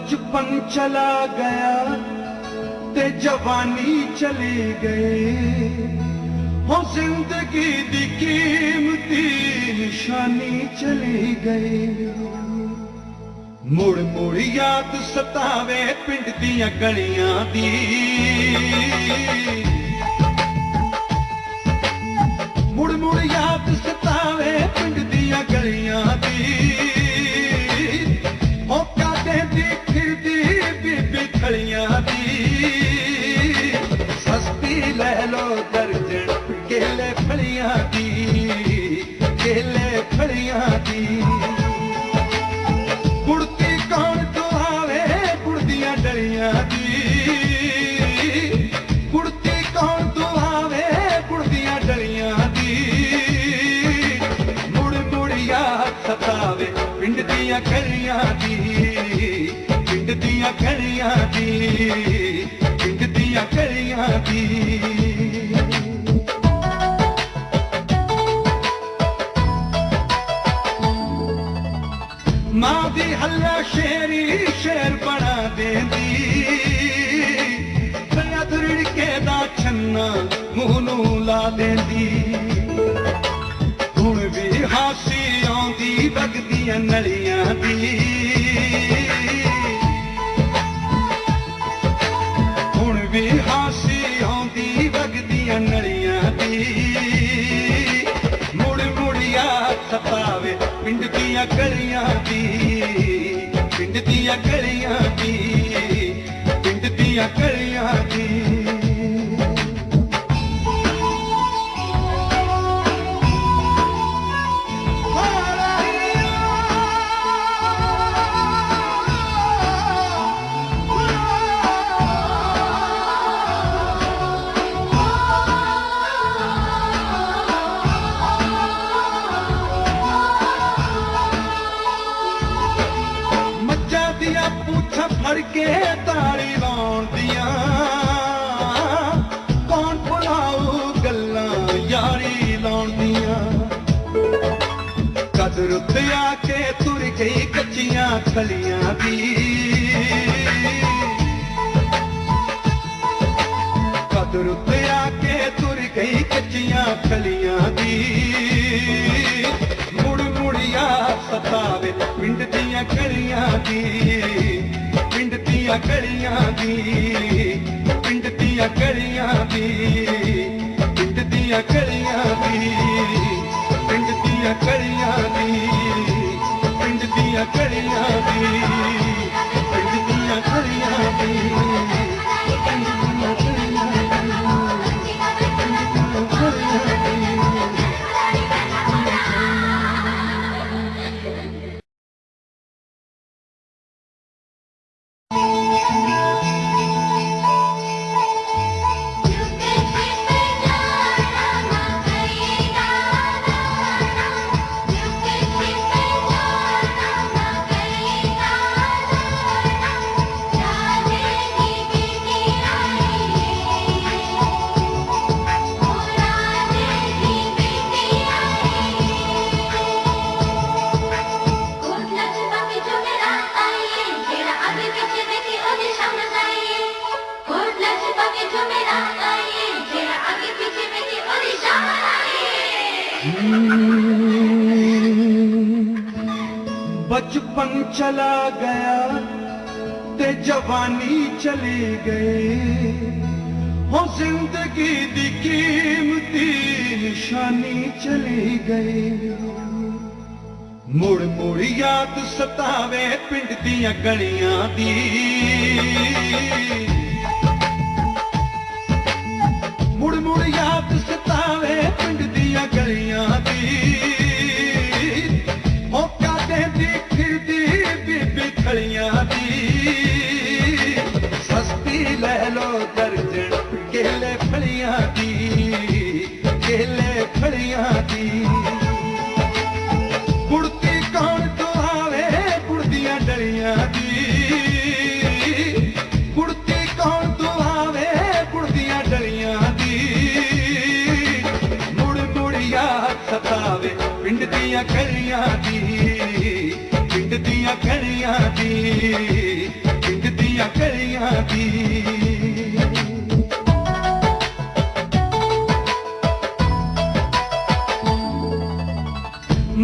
बचपन चला गया ते जवानी चली गई हो, जिंदगी दी कीमती निशानी चली गई। मुड़ मुड़ याद सतावे पिंड दियां गलियां दी, मुड़ मुड़ याद सतावे पिंड दियां गलियां दी। ओ काटे दी फिरदी बीबी खड़ियां दी, सस्ती ले लो दर्जन केले फलियां दी, केले फलियां दी। कुड़ती कौन दुआवे कुड़दियां डलियां दी, कुड़ती कौन दुआवे कुड़दियां डलियां दी। मुड़ मुड़ याद सतावे पिंड दियां गलियां दी, पिंड दियां गलियां दी, पिंड दियां गलियां दी। मां दी हल्ला शेरी शेर बना देंदी, रिड़के दा छन्ना मूंह नूं ला देंदी। हुण भी हासी आउंदी वगदियां नलियां दी, हुण भी हासी आउंदी वगदियां नलियां दी। मुड़ मुड़ याद सतावे पिंड दियां गलियां दी, पिंड दियां गलियां दी, पिंड दियां गलियां दी। पूछा फड़ के ताड़ी लाउण दियां, कौन भुलाऊ गल्लां यारी लाउण दियां। कदर उत्ते आके तुर गई कच्चियां खलियां दी, कदर उत्ते आके तुर गई कच्चियां खलियां दी। मुड़ मुड़ याद सतावे पिंड दियां गलियां दी, पिंड दियां गलियां दी, पिंड दियां गलियां दी, पिंड दियां गलियां दी, पिंड दियां गलियां दी, पिंड दियां गलियां दी, पिंड दियां गलियां दी, पिंड दियां गलियां दी। बचपन चला गया ते जवानी चली गई हो, जिंदगी दी कीमती निशानी चली गई। मुड़ मुड़ याद सतावे पिंड दियां गलियां दी, मुड़ मुड़ याद सतावे पिंड दियां गलियां दी। ओ काटे दी फिरदी बीबी खड़ियां दी, सस्ती ले लो दर्जन केले फलियां दी, केले फलियां दी। कुड़ती कौन दुआवे कुड़दियां डलियां दी, कुड़ती कौन दुआवे कुड़दियां डलियां दी। मुड़ मुड़ याद सतावे पिंड दियां गलियां दी, पिंड दियां गलियां दी, दी।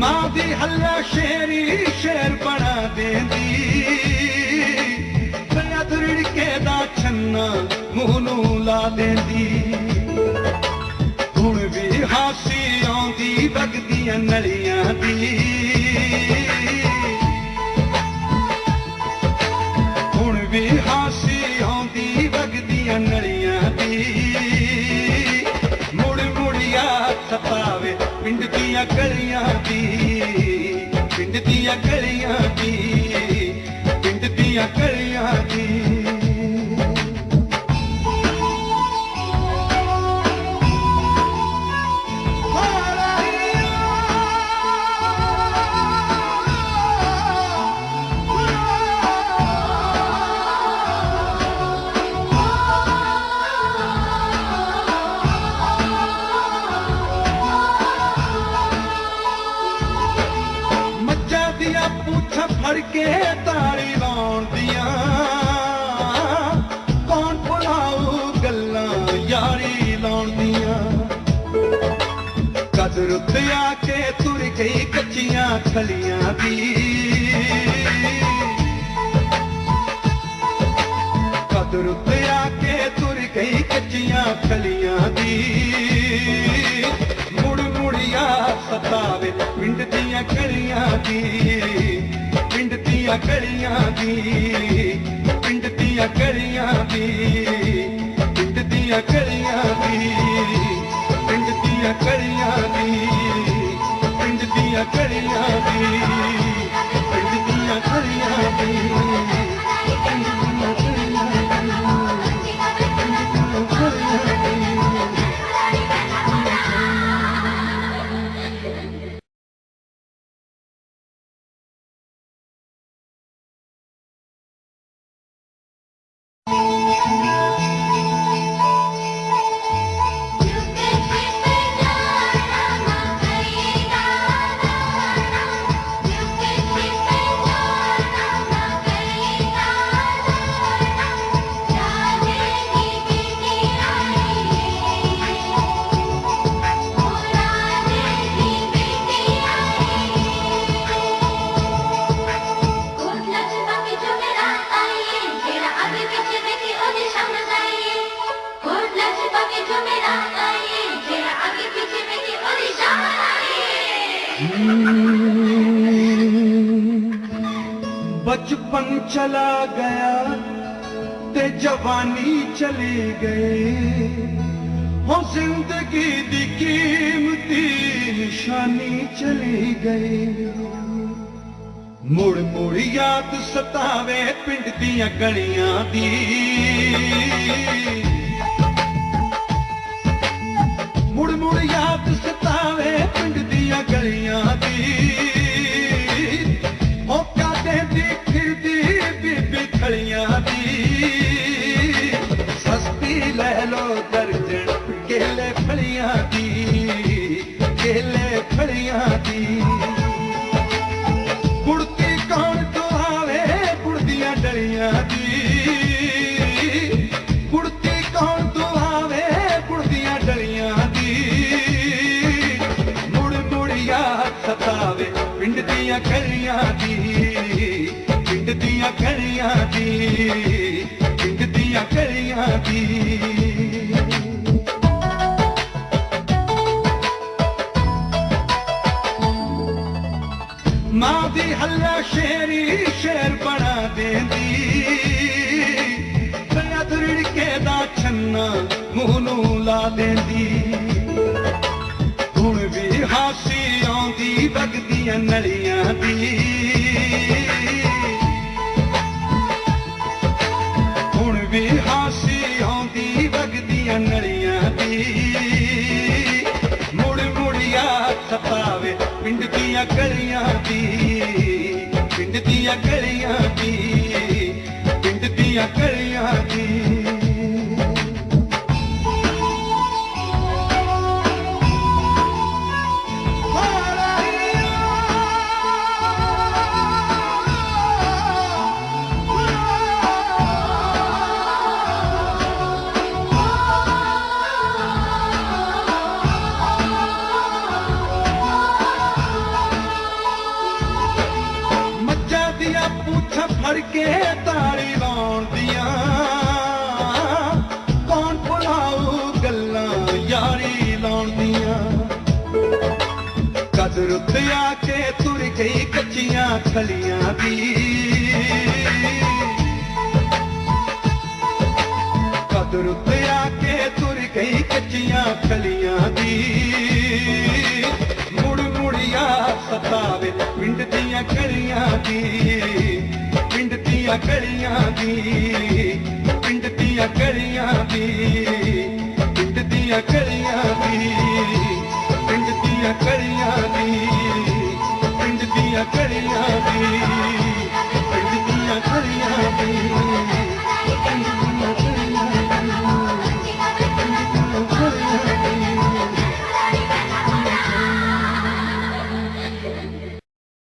मां दी हल्ला शेरी शेर बना देंदी, दया रिड़के दा छन्ना मूंह नूं ला देंदी। हुण भी हासी आउंदी वगदियां नलियां दी, हुण भी हासी आउंदी वगदियां नलियां दी। मुड़ मुड़िया सतावे पिंड दियां गलियां दी, पिंड दियां गलियां दी, पिंड दियां गलियां दी। पूछा फड़ के ताली लाउण दियां, कौन भुलाऊ गल्लां यारी लाउण दियां। कदर उत्ते आके तुर गई कच्चियां खलियां दी, कदर उत्ते आके तुर गई कच्चियां खलियां दी। मुड़ मुड़िया सतावे पिंड दियां गलियां दी, पिंड दियां गलियां दी, पिंड दियां गलियां दी, पिंड दियां गलियां दी, पिंड दियां गलियां दी, पिंड दियां गलियां दी, पिंड दियां गलियां दी, पिंड दियां गलियां बचपन चला गया ते जवानी चली गई, हो जिंदगी दी कीमती निशानी चली गई। मुड़ मुड़ याद सतावे पिंड दियां गलियां दी, मुड़ मुड़ याद सतावे पिंड दियां गलियां दी। ओ काटे दी फिरदी बीबी खलियां दी, सस्ती ले लो दर्जन केले फलियां दी, केले फलियां दी। कुड़ती कौन तो आवे कुड़दियां डलियां दी, कुड़ती कौन तो आवे कुड़दियां डलियां दी। मुड़ मुड़िया सतावे पिंड दियां गलियां दी, पिंड दियां गलियां दी, पिंड दियां गलियां दी। मां दी हल्ला शेरी शेर बना देंदी, दया रिड़के दा छन्ना मूंह नूं ला देंदी। हुण भी हासी आउंदी वगदियां नलियां दी, हुण भी हासी आउंदी वगदियां नलियां दी। मुड़ मुड़िया सतावे पिंड दियां गलियां दी, पिंड दियां गलियां दी, पिंड दियां गलियां दी। आके तुर गई कच्चियां खलियां दी कदरुत आके तुर गई कच्चियां खलियां दी मुड़ मुड़िया सतावे पिंड दियां गलियां दी पिंड दियां गलियां दी पिंड दियां गलियां दी पिंड दियां गलियां दी पिंड दियां गलियां दी पिंड दियां गलियां दी पिंड दियां गलियां दी